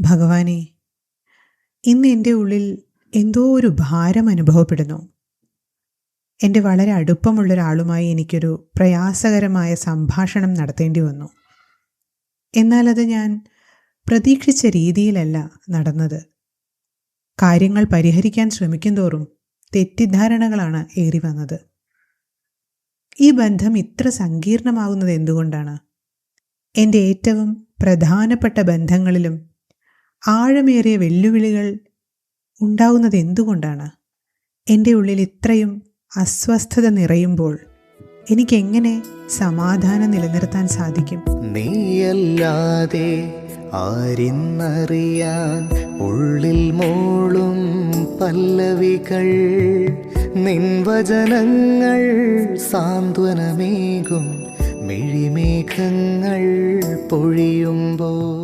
ഭഗവാനെ, ഇന്ന് എൻ്റെ ഉള്ളിൽ എന്തോ ഒരു ഭാരം അനുഭവപ്പെടുന്നു. എൻ്റെ വളരെ അടുപ്പമുള്ളൊരാളുമായി എനിക്കൊരു പ്രയാസകരമായ സംഭാഷണം നടത്തേണ്ടി വന്നു. എന്നാൽ അത് ഞാൻ പ്രതീക്ഷിച്ച രീതിയിലല്ല നടന്നത്. കാര്യങ്ങൾ പരിഹരിക്കാൻ ശ്രമിക്കും തോറും തെറ്റിദ്ധാരണകളാണ് ഏറി വന്നത്. ഈ ബന്ധം ഇത്ര സങ്കീർണമാകുന്നത് എന്തുകൊണ്ടാണ്? എൻ്റെ ഏറ്റവും പ്രധാനപ്പെട്ട ബന്ധങ്ങളിലും ആഴമേറിയ വെല്ലുവിളികൾ ഉണ്ടാകുന്നത് എന്തുകൊണ്ടാണ്? എൻ്റെ ഉള്ളിൽ ഇത്രയും അസ്വസ്ഥത നിറയുമ്പോൾ എനിക്കെങ്ങനെ സമാധാനം നിലനിർത്താൻ സാധിക്കും? നീയല്ലാതെ ആരിന്നറിയാൻ ഉള്ളിൽ മൂളും പല്ലവികൾ, നിൻ വചനങ്ങൾ സാന്ത്വനമേകും മിഴിമേഘങ്ങൾ പൊഴിയുമ്പോൾ